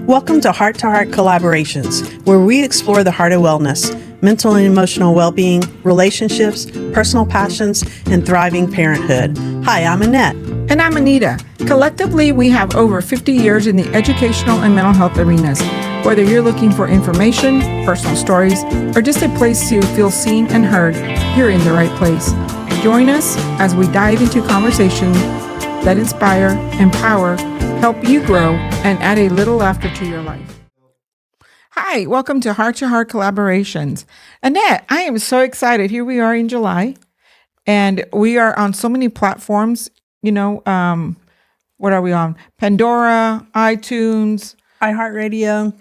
Welcome to Heart Collaborations, where we explore the heart of wellness, mental and emotional well-being, relationships, personal passions, and thriving parenthood. Hi, I'm Annette. And I'm Anita. Collectively, we have over 50 years in the educational and mental health arenas. Whether you're looking for information, personal stories, or just a place to feel seen and heard, you're in the right place. Join us as we dive into conversations that inspire, empower, help you grow, and add a little laughter to your life. Hi, welcome to Heart Collaborations. Annette, I am so excited. Here we are in July, and we are on so many platforms. What are we on? Pandora, iTunes, iHeartRadio,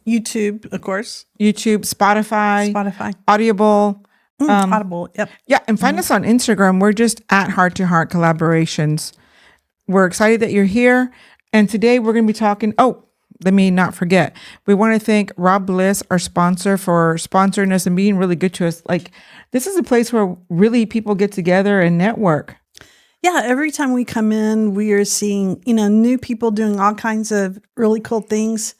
YouTube, of course. YouTube, Spotify, Audible. Audible, yep. Yeah, and find us on Instagram. We're just at Heart Collaborations. We're excited that you're here. And today we're going to be talking. Oh, let me not forget. We want to thank Rob Bliss, our sponsor, for sponsoring us and being really good to us. Like, this is a place where really people get together and network. Yeah, every time we come in, we are seeing, new people doing all kinds of really cool things.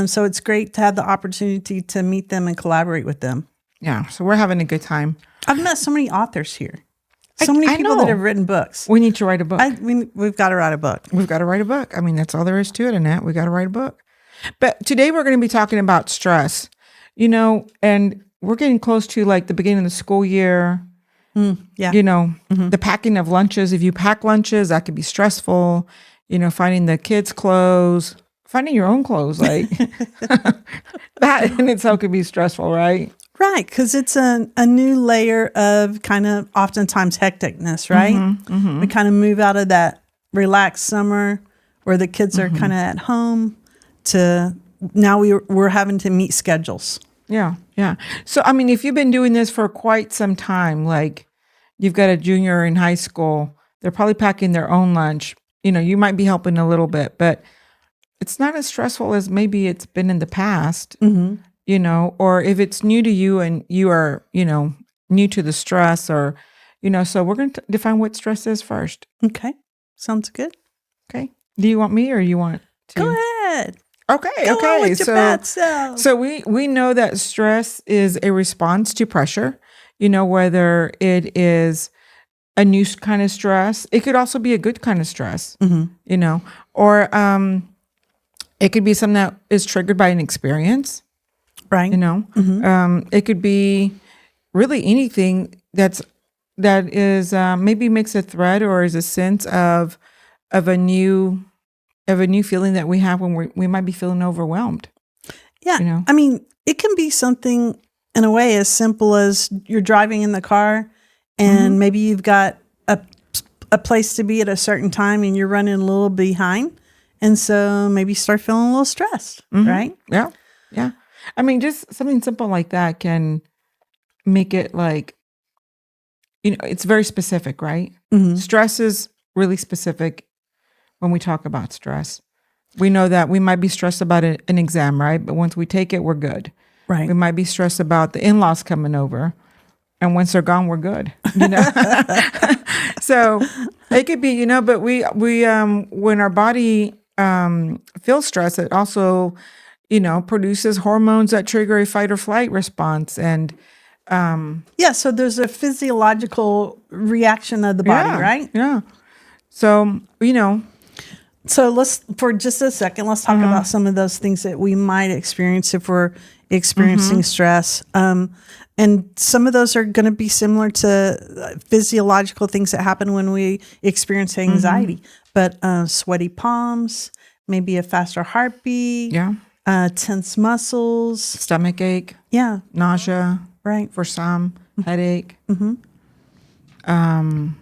So it's great to have the opportunity to meet them and collaborate with them. Yeah, so we're having a good time. I've met so many authors here. So many people that have written books. We need to write a book. We've got to write a book. We've got to write a book. I mean, that's all there is to it, Annette. We got to write a book. But today we're going to be talking about stress, and we're getting close to like the beginning of the school year. The packing of lunches. If you pack lunches, that could be stressful. Finding the kids' clothes, finding your own clothes, like that in itself could be stressful, right? Right, because it's a new layer of kind of oftentimes hecticness, right? Mm-hmm. We kind of move out of that relaxed summer where the kids are kind of at home to now we're having to meet schedules. Yeah. So, I mean, if you've been doing this for quite some time, like you've got a junior in high school, they're probably packing their own lunch. You might be helping a little bit, but it's not as stressful as maybe it's been in the past. Mm-hmm. Or if it's new to you and you are, new to the stress or, so we're going to define what stress is first. Okay. Sounds good. Okay. Do you want me or you want to? Go ahead. Okay. Go on with your bad self. So we know that stress is a response to pressure, whether it is a new kind of stress. It could also be a good kind of stress, or it could be something that is triggered by an experience. Right. It could be really anything that is maybe makes a threat or is a sense of a new feeling that we have when we might be feeling overwhelmed. Yeah. I mean, it can be something in a way as simple as you're driving in the car and maybe you've got a place to be at a certain time and you're running a little behind. And so maybe you start feeling a little stressed, right? Yeah. Yeah. I mean, just something simple like that can make it like, it's very specific, right? Mm-hmm. Stress is really specific when we talk about stress. We know that we might be stressed about an exam, right? But once we take it, we're good. Right. We might be stressed about the in-laws coming over. And once they're gone, we're good. So it could be, but we when our body feels stress, it also produces hormones that trigger a fight or flight response. And so there's a physiological reaction of the body, right? Yeah. So, So let's, for just a second, let's talk about some of those things that we might experience if we're experiencing stress. And some of those are going to be similar to physiological things that happen when we experience anxiety. But sweaty palms, maybe a faster heartbeat. Yeah. Tense muscles, stomach ache, nausea, right? For some, headache. I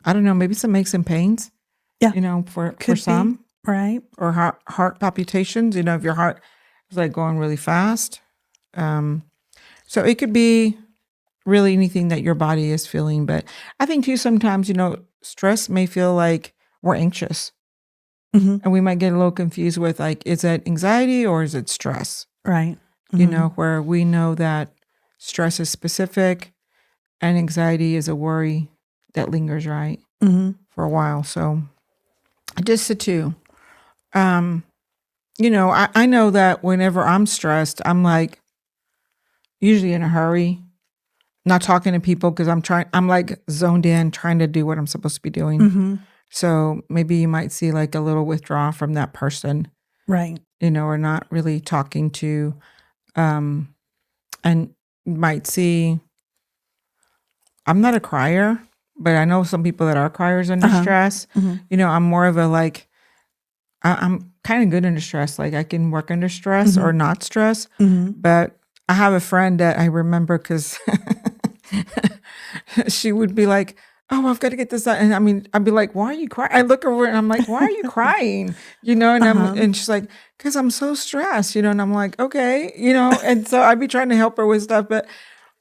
don't know, maybe some aches and pains. Yeah, for some, right? Or heart palpitations. If your heart is like going really fast. So it could be really anything that your body is feeling. But I think too sometimes stress may feel like we're anxious. And we might get a little confused with like, is it anxiety or is it stress? Right. Where we know that stress is specific and anxiety is a worry that lingers, right? For a while. So just the two. I know that whenever I'm stressed, I'm like usually in a hurry, not talking to people because I'm like zoned in, trying to do what I'm supposed to be doing. Mm-hmm. So maybe you might see like a little withdrawal from that person, Right. or not really talking to, um, and you might see, I'm not a crier, but I know some people that are criers under stress. Mm-hmm. I'm more of a like, I'm kind of good under stress. Like I can work under stress or not stress. Mm-hmm. But I have a friend that I remember because she would be like, "Oh, I've got to get this done." And I mean, I'd be like, "Why are you crying?" I look over and I'm like, "Why are you crying?" And she's like, "Because I'm so stressed." And I'm like, "Okay," And so I'd be trying to help her with stuff, but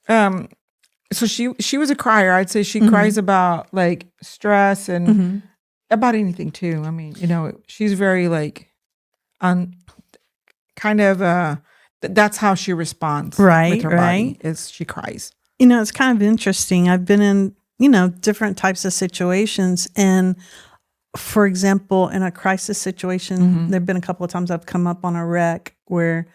so she was a crier. I'd say she cries about like stress and about anything too. I mean, she's very like on kind of that's how she responds with her body is she cries. It's kind of interesting. I've been in, different types of situations. And for example, in a crisis situation, there've been a couple of times I've come up on a wreck where,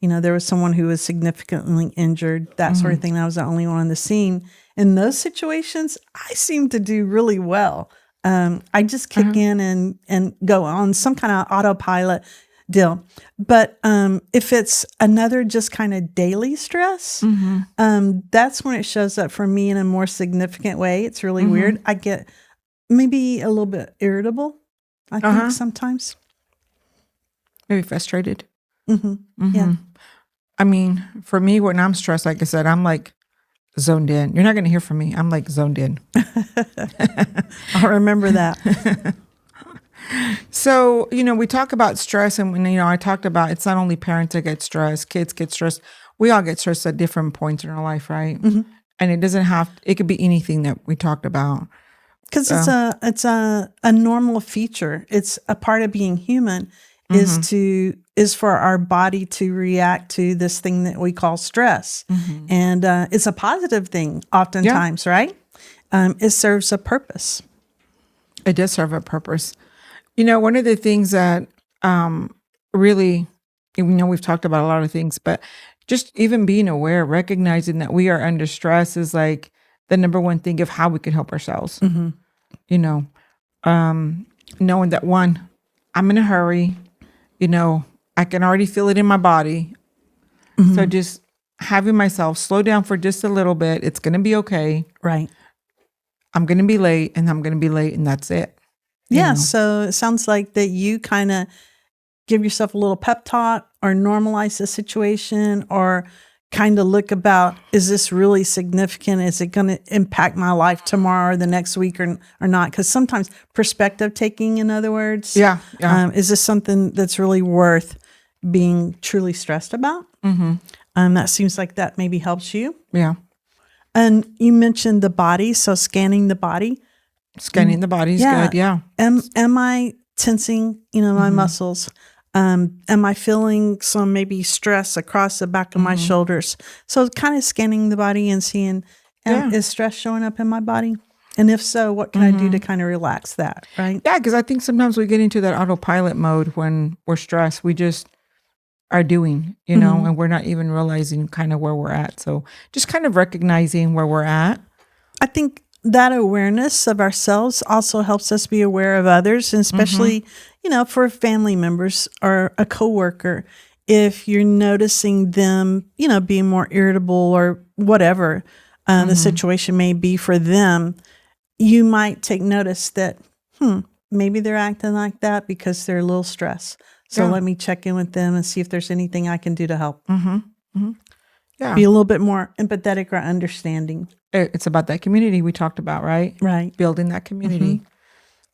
there was someone who was significantly injured, that sort of thing. And I was the only one on the scene. In those situations, I seem to do really well. I just kick in and go on some kind of autopilot deal. But if it's another just kind of daily stress, that's when it shows up for me in a more significant way. It's really weird. I get maybe a little bit irritable, I think sometimes. Maybe frustrated. Yeah. I mean, for me, when I'm stressed, like I said, I'm like zoned in. You're not going to hear from me. I'm like zoned in. I'll remember that. So, we talk about stress and, I talked about it's not only parents that get stressed, kids get stressed. We all get stressed at different points in our life, right? And it could be anything that we talked about. Because it's a normal feature. It's a part of being human is for our body to react to this thing that we call stress. And it's a positive thing oftentimes, right? It serves a purpose. It does serve a purpose. One of the things that really, we've talked about a lot of things, but just even being aware, recognizing that we are under stress is like the number one thing of how we can help ourselves. Knowing that one, I'm in a hurry, I can already feel it in my body. So just having myself slow down for just a little bit, it's going to be okay. Right. I'm going to be late and I'm going to be late and that's it. Yeah. So it sounds like that you kind of give yourself a little pep talk or normalize the situation or kind of look about, is this really significant? Is it going to impact my life tomorrow or the next week or not? Because sometimes perspective taking, in other words, is this something that's really worth being truly stressed about? That seems like that maybe helps you. Yeah. And you mentioned the body, so scanning the body. Scanning the body is good, yeah. Am I tensing, my muscles? Am I feeling some maybe stress across the back of my shoulders? So kind of scanning the body and seeing, is stress showing up in my body? And if so, what can I do to kind of relax that, right? Yeah, because I think sometimes we get into that autopilot mode when we're stressed. We just are doing, and we're not even realizing kind of where we're at. So just kind of recognizing where we're at. I think that awareness of ourselves also helps us be aware of others, and especially, for family members or a coworker, if you're noticing them, being more irritable or whatever the situation may be for them, you might take notice that, maybe they're acting like that because they're a little stressed. So let me check in with them and see if there's anything I can do to help. Yeah. Be a little bit more empathetic or understanding. It's about that community we talked about, right? Right. Building that community.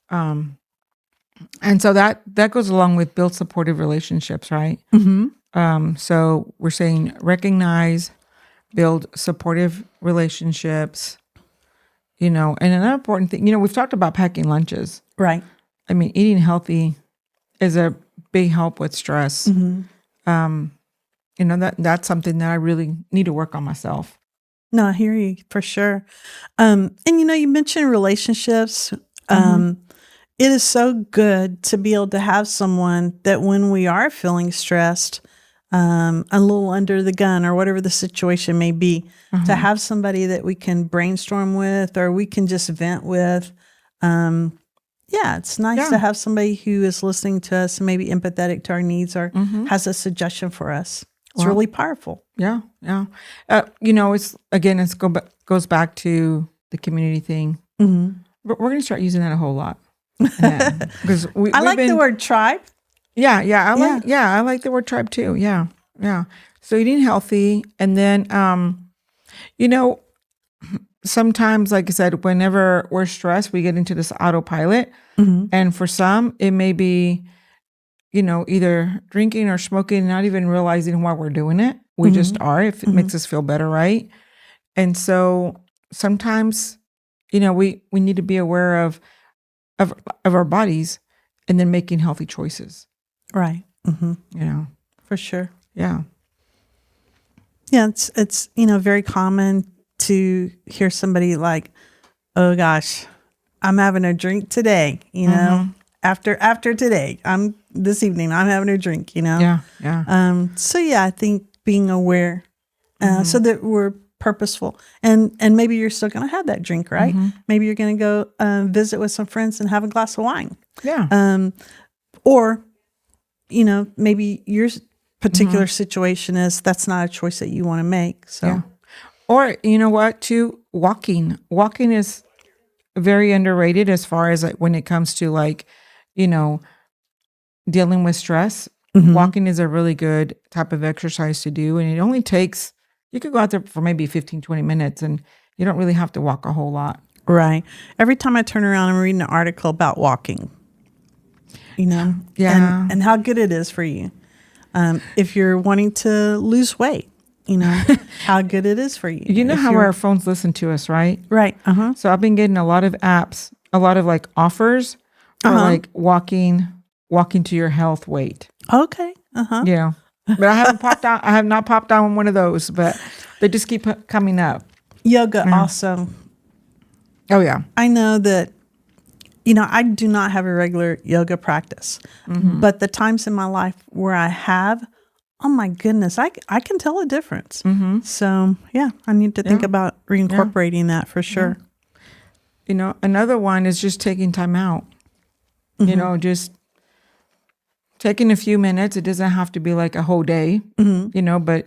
And so that goes along with build supportive relationships, right? So we're saying recognize, build supportive relationships, and another important thing, we've talked about packing lunches. Right. I mean, eating healthy is a big help with stress. That's something that I really need to work on myself. No, I hear you for sure. And you mentioned relationships. it is so good to be able to have someone that when we are feeling stressed, a little under the gun or whatever the situation may be, to have somebody that we can brainstorm with or we can just vent with. Yeah, it's nice to have somebody who is listening to us and maybe empathetic to our needs or has a suggestion for us. It's really powerful. Yeah. Goes back to the community thing. But we're going to start using that a whole lot. Because I like the word tribe. I like the word tribe too. Yeah. So eating healthy, and then sometimes, like I said, whenever we're stressed, we get into this autopilot, and for some, it may be, either drinking or smoking, not even realizing why we're doing it. We just are, if it makes us feel better, right? And so sometimes, we need to be aware of our bodies, and then making healthy choices. Right. For sure. Yeah. Yeah. It's very common to hear somebody like, oh gosh, I'm having a drink today, after today, this evening, I'm having a drink, Yeah. So I think being aware, so that we're purposeful, and maybe you're still going to have that drink, right? Maybe you're going to go visit with some friends and have a glass of wine. Yeah. Or, maybe your particular situation is that's not a choice that you want to make. So, yeah. Or you know what? Too, walking. Walking is very underrated as far as like when it comes to like, dealing with stress. Walking is a really good type of exercise to do, and it only takes. You could go out there for maybe 15, 20 minutes, and you don't really have to walk a whole lot. Right. Every time I turn around, I'm reading an article about walking. Yeah. And how good it is for you. If you're wanting to lose weight, how good it is for you. You know how our phones listen to us, right? Right. So I've been getting a lot of apps, a lot of like offers for like walking to your health weight. Okay. Yeah. But I have not popped on one of those, but they just keep coming up. Yoga also. Oh yeah. I know that, I do not have a regular yoga practice, but the times in my life where I have, oh my goodness, I can tell a difference. So I need to think about reincorporating that for sure. Another one is just taking time out, just taking a few minutes. It doesn't have to be like a whole day, but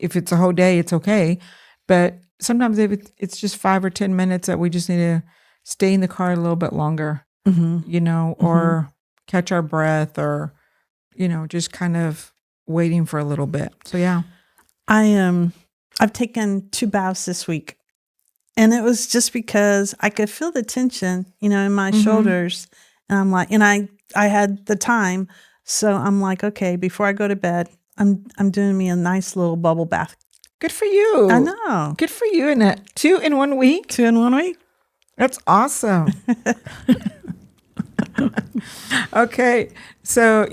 if it's a whole day, it's okay. But sometimes if it's just 5 or 10 minutes that we just need to stay in the car a little bit longer, or catch our breath, or, just kind of waiting for a little bit. So, yeah. I've taken 2 baths this week, and it was just because I could feel the tension, in my shoulders. And I'm like, and I had the time. So I'm like, okay, before I go to bed, I'm doing me a nice little bubble bath. Good for you. I know. Good for you. And 2 in 1 week? 2 in 1 week. That's awesome. Okay. So,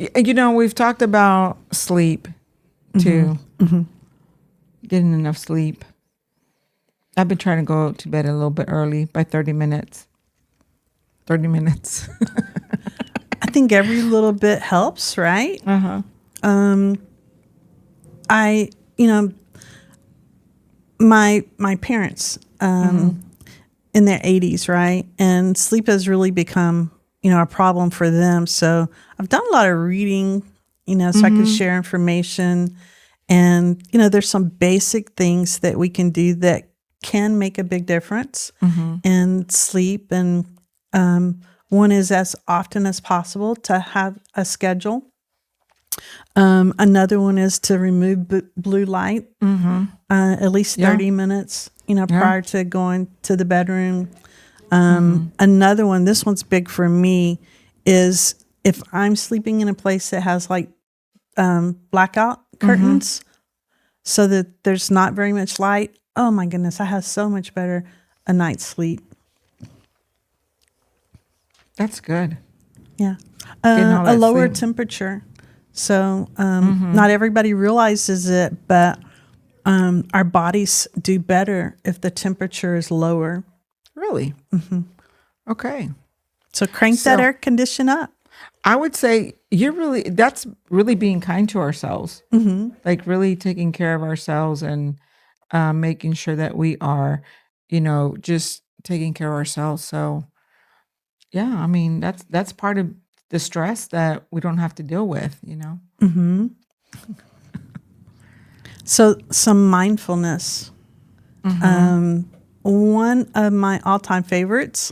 we've talked about sleep too. Getting enough sleep. I've been trying to go to bed a little bit early by 30 minutes. 30 minutes. I think every little bit helps, right? My parents, in their 80s, right? And sleep has really become, a problem for them. So I've done a lot of reading, so I can share information. And, there's some basic things that we can do that can make a big difference in sleep. And one is as often as possible to have a schedule. Another one is to remove blue light, at least 30 minutes, prior to going to the bedroom. Another one, this one's big for me, is if I'm sleeping in a place that has like blackout curtains so that there's not very much light. Oh my goodness, I have so much better a night's sleep. That's good. Yeah. A lower temperature. So not everybody realizes it, but our bodies do better if the temperature is lower. Really? Okay. So crank that So- air condition up. I would say that's really being kind to ourselves, like really taking care of ourselves and making sure that we are, just taking care of ourselves. So yeah, I mean, that's part of the stress that we don't have to deal with. So some mindfulness. One of my all-time favorites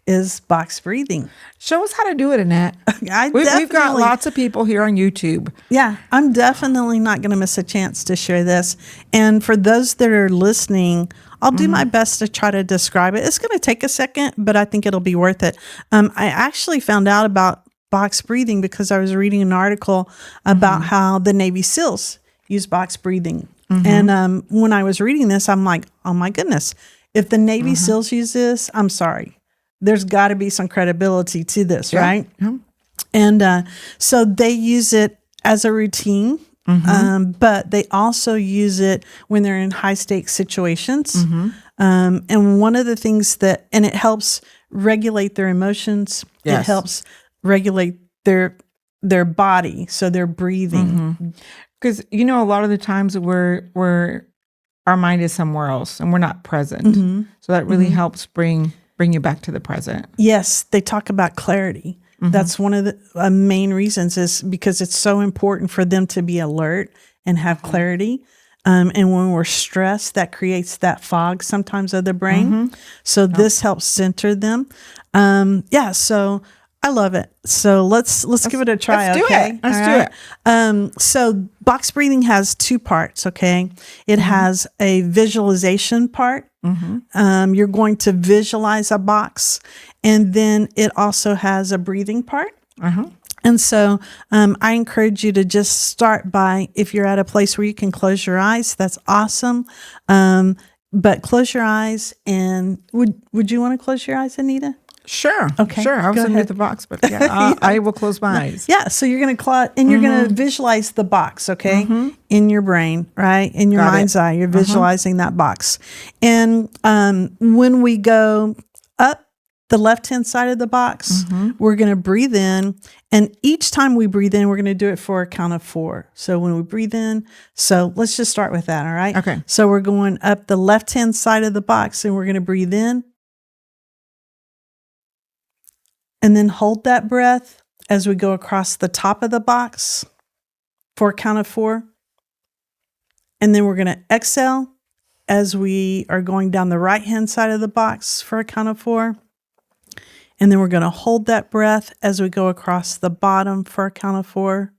is box breathing. Show us how to do it, Annette. We've got lots of people here on YouTube. Yeah, I'm definitely not going to miss a chance to share this. And for those that are listening, I'll do my best to try to describe it. It's going to take a second, but I think it'll be worth it. I actually found out about box breathing because I was reading an article about how the Navy SEALs use box breathing. And when I was reading this, I'm like, oh my goodness, if the Navy SEALs use this, I'm sorry. There's got to be some credibility to this, right? Yeah. And so they use it as a routine, but they also use it when they're in high stakes situations. And one of the things and it helps regulate their emotions. Yes. It helps regulate their body, so they're breathing. Because a lot of the times we're our mind is somewhere else and we're not present. So that really helps bring you back to the present. Yes, they talk about clarity. That's one of the main reasons, is because it's so important for them to be alert and have clarity. And when we're stressed, that creates that fog sometimes of the brain. So this helps center them. So I love it. So let's give it a try. Let's do okay, it. Let's do it. So box breathing has two parts. Okay, it has a visualization part. You're going to visualize a box, and then it also has a breathing part. And so I encourage you to just start by, if you're at a place where you can close your eyes, that's awesome. But close your eyes, and would you want to close your eyes, Anita? Sure. Okay, Sure. I was go underneath ahead. the box, but yeah, I will close my eyes. Yeah, so you're going to and you're going to visualize the box, okay, in your brain, right? In your Got it. mind's eye, you're visualizing that box. And when we go up the left-hand side of the box, we're going to breathe in. And each time we breathe in, we're going to do it for a count of 4. So when we breathe in, so let's just start with that, all right? Okay. So we're going up the left-hand side of the box, and we're going to breathe in. And then hold that breath as we go across the top of the box for a count of 4. And then we're going to exhale as we are going down the right-hand side of the box for a count of 4. And then we're going to hold that breath as we go across the bottom for a count of 4.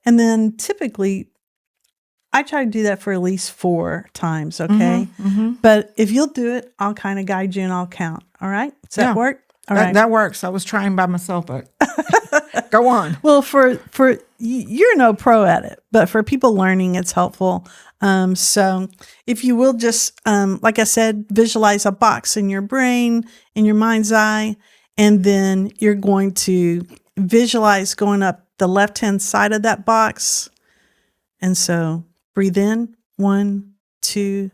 And then typically, I try to do that for at least 4 times, okay? But if you'll do it, I'll kind of guide you and I'll count, all right? Does that work? All right. That works. I was trying by myself, but go on. Well, for you're no pro at it, but for people learning, it's helpful. So if you will just, like I said, visualize a box in your brain, in your mind's eye, and then you're going to visualize going up the left-hand side of that box. And so breathe in, 1, 2,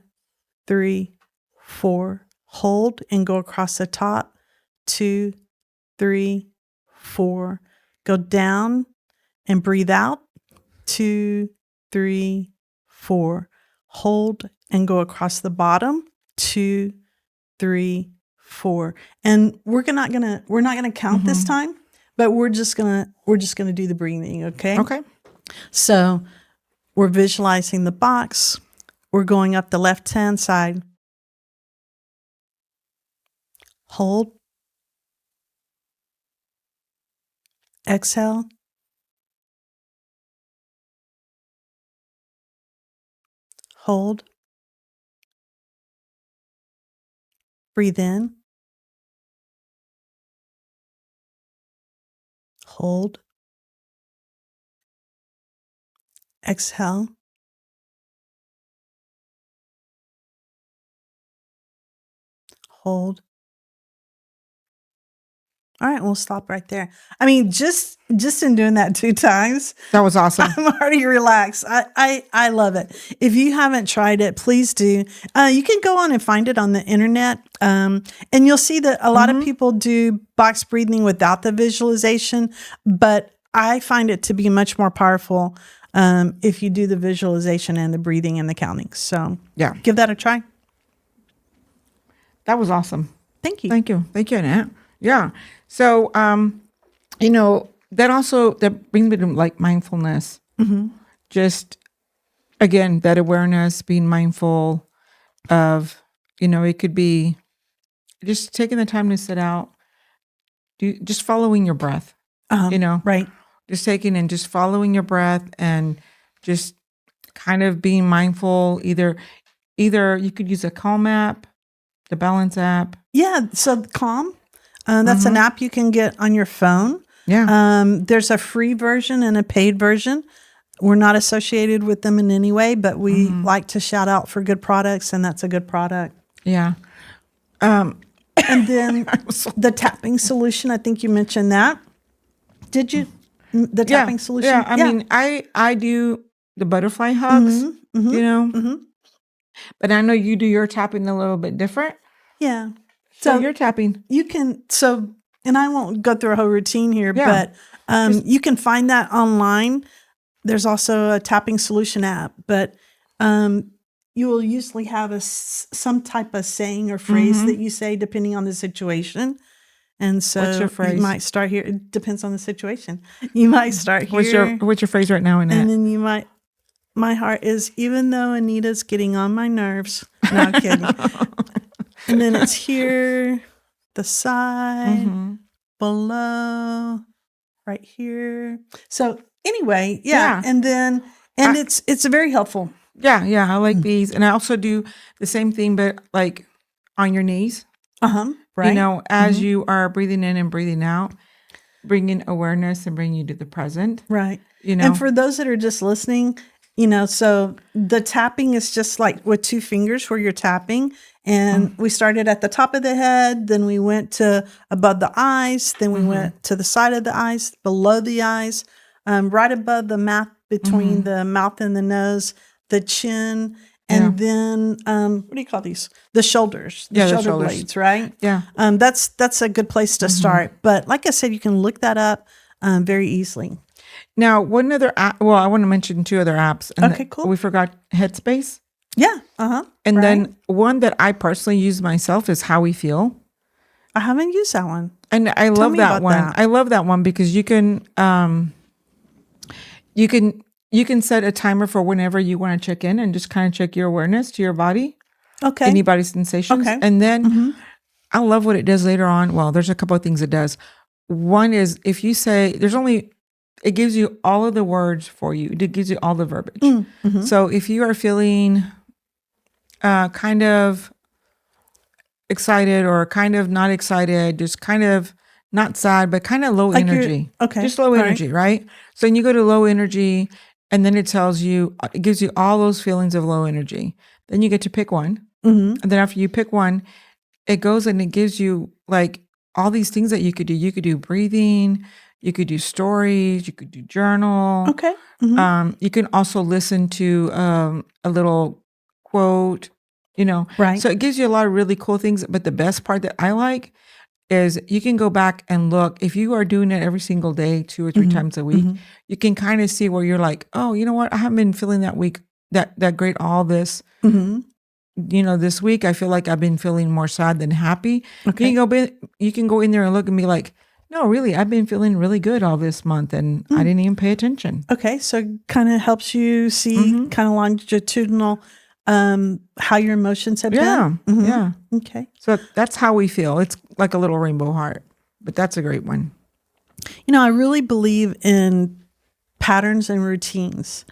3, 4, hold and go across the top, 2, 3, 4. Go down and breathe out. 2, 3, 4. Hold and go across the bottom. 2, 3, 4. And we're not gonna count this time, but we're just gonna do the breathing. Okay. Okay. So we're visualizing the box. We're going up the left-hand side. Hold. Exhale. Hold. Breathe in. Hold. Exhale. Hold. All right, we'll stop right there. I mean, just in doing that 2 times, That was awesome. I'm already relaxed. I love it. If you haven't tried it, please do. You can go on and find it on the internet, and you'll see that a lot of people do box breathing without the visualization, but I find it to be much more powerful if you do the visualization and the breathing and the counting. So Yeah. give that a try. That was awesome. Thank you. Thank you. Thank you, Annette. Yeah. So, that brings me to like mindfulness. Just again, that awareness, being mindful of, it could be just taking the time to sit out, just following your breath, Right. just taking and just following your breath and just kind of being mindful. Either you could use a Calm app, the Balance app. Yeah. So Calm, that's an app you can get on your phone. Yeah. There's a free version and a paid version. We're not associated with them in any way, but we like to shout out for good products, and that's a good product. Yeah. And then the tapping solution, I think you mentioned that. Did you? The tapping solution? Yeah. I mean, I do the butterfly hugs, but I know you do your tapping a little bit different. Yeah. So you're tapping. You can, and I won't go through a whole routine here, Yeah. but you can find that online. There's also a tapping solution app, but you will usually have some type of saying or phrase that you say depending on the situation. And so What's your phrase? you might start here. It depends on the situation. You might start here. What's your phrase right now, Annette? And then you might, my heart is, even though Anita's getting on my nerves. No, I'm kidding. And then it's here, the side, below, right here. So anyway, yeah. And then, it's very helpful. Yeah. I like these. And I also do the same thing, but like on your knees. Right. As you are breathing in and breathing out, bringing awareness and bringing you to the present. Right. And for those that are just listening, so the tapping is just like with 2 fingers where you're tapping. And we started at the top of the head, then we went to above the eyes, then we went to the side of the eyes, below the eyes, right above the mouth, between the mouth and the nose, the chin, and then what do you call these? The shoulders, the shoulder blades, right? Yeah. That's a good place to start. But like I said, you can look that up very easily. Now, one other app, well, I want to mention 2 other apps. Okay, cool. We forgot Headspace. Yeah. And then one that I personally use myself is How We Feel. I haven't used that one. And I love that one. I love that one because you can set a timer for whenever you want to check in and just kind of check your awareness to your body. Okay. Any body sensations. Okay. And then I love what it does later on. Well, there's a couple of things it does. One is if you say it gives you all of the words for you. It gives you all the verbiage. So if you are feeling kind of excited or kind of not excited, just kind of not sad, but kind of low energy. Okay. Just low energy, right? So when you go to low energy and then it gives you all those feelings of low energy. Then you get to pick one. And then after you pick one, it goes and it gives you like all these things that you could do. You could do breathing, you could do stories, you could do journal. Okay. You can also listen to a little quote, Right. So it gives you a lot of really cool things. But the best part that I like is you can go back and look. If you are doing it every single day, 2 or 3 times a week, you can kind of see where you're like, oh, you know what? I haven't been feeling that week, that great all this. This week, I feel like I've been feeling more sad than happy. Okay. You can go in there and look and be like, no, really, I've been feeling really good all this month and I didn't even pay attention. Okay. So kind of helps you see kind of longitudinal how your emotions have been. Yeah. Okay. So that's How We Feel. It's like a little rainbow heart, but that's a great one. I really believe in patterns and routines.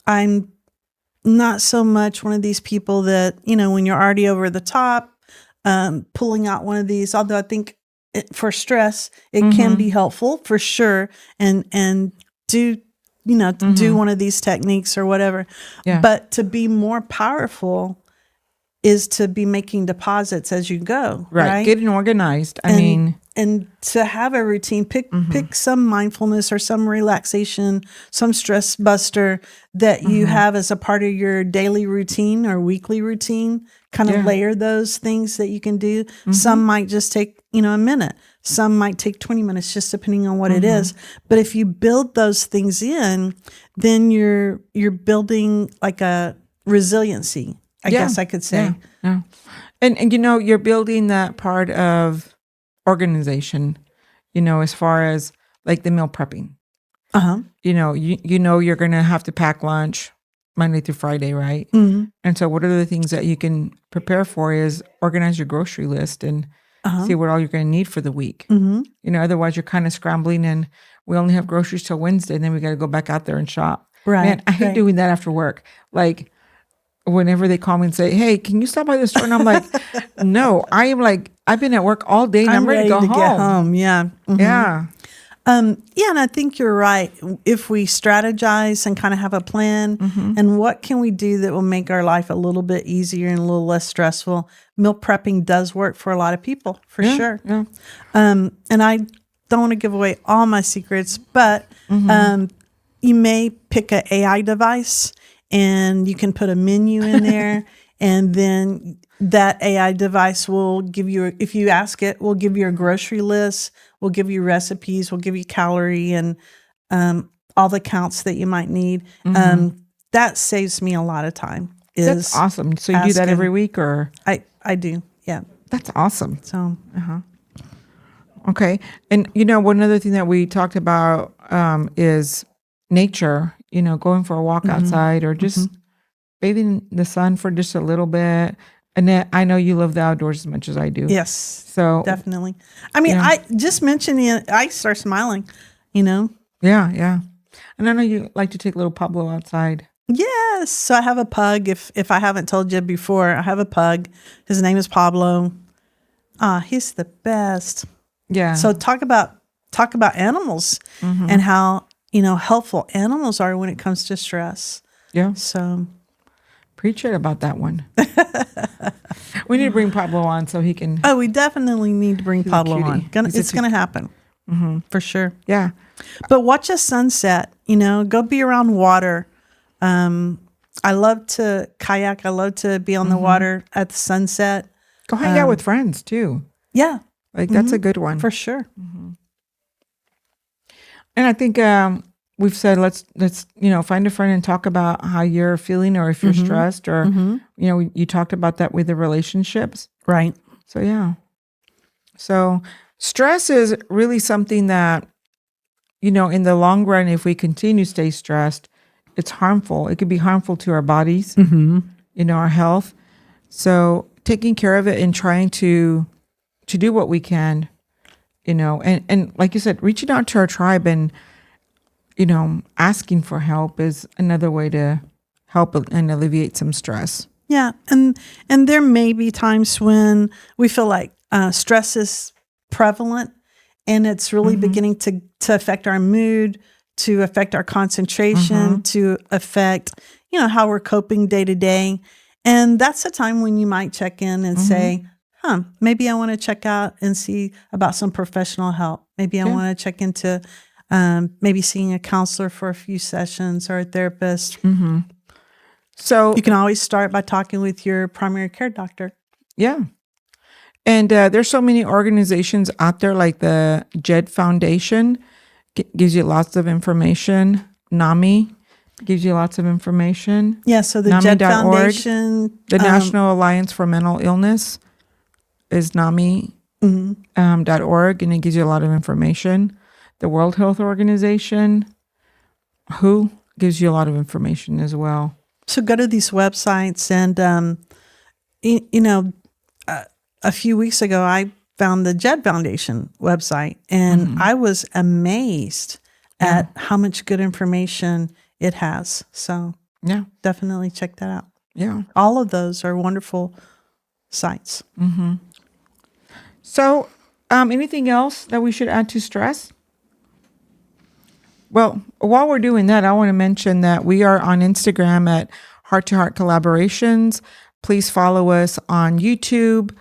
I'm not so much one of these people that, when you're already over the top, pulling out one of these, although I think for stress, it can be helpful for sure. And do one of these techniques or whatever. Yeah. But to be more powerful is to be making deposits as you go. Right. Getting organized. I mean, and to have a routine, pick some mindfulness or some relaxation, some stress buster that you have as a part of your daily routine or weekly routine. Kind of layer those things that you can do. Some might just take, a minute. Some might take 20 minutes, just depending on what it is. But if you build those things in, then you're building like a resiliency, I guess I could say. Yeah. And you're building that part of organization, as far as like the meal prepping. You're going to have to pack lunch Monday through Friday, right? And so what are the things that you can prepare for is organize your grocery list and see what all you're going to need for the week. Otherwise you're kind of scrambling and we only have groceries till Wednesday and then we got to go back out there and shop. Right. Man, I hate doing that after work. Like whenever they call me and say, hey, can you stop by the store? And I'm like, no, I am like, I've been at work all day and I'm ready to go home. Get home. Yeah. Yeah. And I think you're right. If we strategize and kind of have a plan and what can we do that will make our life a little bit easier and a little less stressful, meal prepping does work for a lot of people, for sure. Yeah. And I don't want to give away all my secrets, but you may pick an AI device and you can put a menu in there and then that AI device will give you, if you ask it, will give you a grocery list, will give you recipes, will give you calorie and all the counts that you might need. That saves me a lot of time. That's awesome. So you do that every week or? I do, yeah. That's awesome. So, Okay. And, one other thing that we talked about is nature, going for a walk outside or just bathing in the sun for just a little bit. And then I know you love the outdoors as much as I do. Yes. So definitely. I mean, I just mentioning it, I start smiling, Yeah, yeah. And I know you like to take little Pablo outside. Yes. So I have a pug. If I haven't told you before, I have a pug. His name is Pablo. He's the best. Yeah. So talk about animals and how, helpful animals are when it comes to stress. Yeah. So preach it about that one. We need to bring Pablo on so he can. Oh, we definitely need to bring Pablo on. It's going to happen for sure. Yeah. But watch a sunset, go be around water. I love to kayak. I love to be on the water at the sunset. Go hang out with friends too. Yeah. Like that's a good one. For sure. And I think we've said let's find a friend and talk about how you're feeling or if you're stressed or you talked about that with the relationships. Right. So yeah. So stress is really something that in the long run, if we continue to stay stressed, it's harmful. It could be harmful to our bodies, our health. So taking care of it and trying to do what we can, and like you said, reaching out to our tribe and, asking for help is another way to help and alleviate some stress. Yeah. And there may be times when we feel like stress is prevalent and it's really beginning to affect our mood, to affect our concentration, to affect, how we're coping day to day. And that's the time when you might check in and say, maybe I want to check out and see about some professional help. Maybe I want to check into maybe seeing a counselor for a few sessions or a therapist. So you can always start by talking with your primary care doctor. Yeah. And there's so many organizations out there like the JED Foundation gives you lots of information. NAMI gives you lots of information. Yeah, so the JED Foundation. The National Alliance for Mental Illness is NAMI.org, and it gives you a lot of information. The World Health Organization, WHO, gives you a lot of information as well. So go to these websites and, a few weeks ago, I found the JED Foundation website and I was amazed at how much good information it has. So definitely check that out. Yeah. All of those are wonderful sites. So anything else that we should add to stress? Well, while we're doing that, I want to mention that we are on Instagram at Heart to Heart Collaborations. Please follow us on YouTube.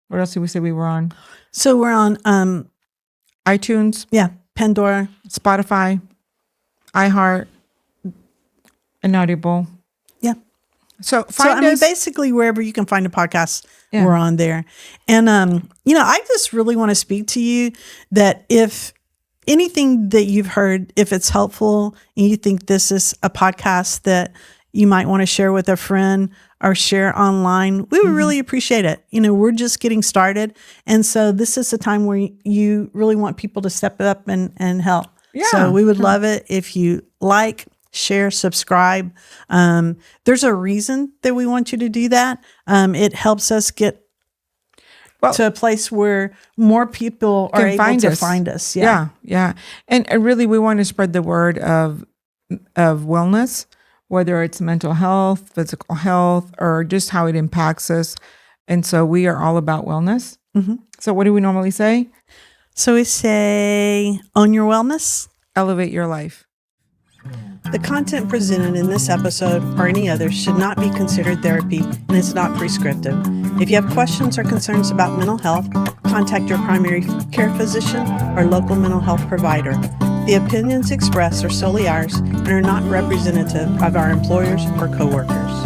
What else did we say we were on? So we're on, iTunes, Pandora. Spotify, iHeart, and Audible. Yeah. So I mean, basically wherever you can find a podcast, Yeah. we're on there. And, I just really want to speak to you that if anything that you've heard, if it's helpful and you think this is a podcast that you might want to share with a friend or share online, we would really appreciate it. We're just getting started. And so this is a time where you really want people to step up and help. Yeah. So we would love it if you like, share, subscribe. There's a reason that we want you to do that. It helps us get to a place where more people are able to find us. Yeah. And really, we want to spread the word of wellness, whether it's mental health, physical health, or just how it impacts us. And so we are all about wellness. Mm-hmm. So what do we normally say? So we say, own your wellness. Elevate your life. The content presented in this episode or any others should not be considered therapy and is not prescriptive. If you have questions or concerns about mental health, contact your primary care physician or local mental health provider. The opinions expressed are solely ours and are not representative of our employers or coworkers.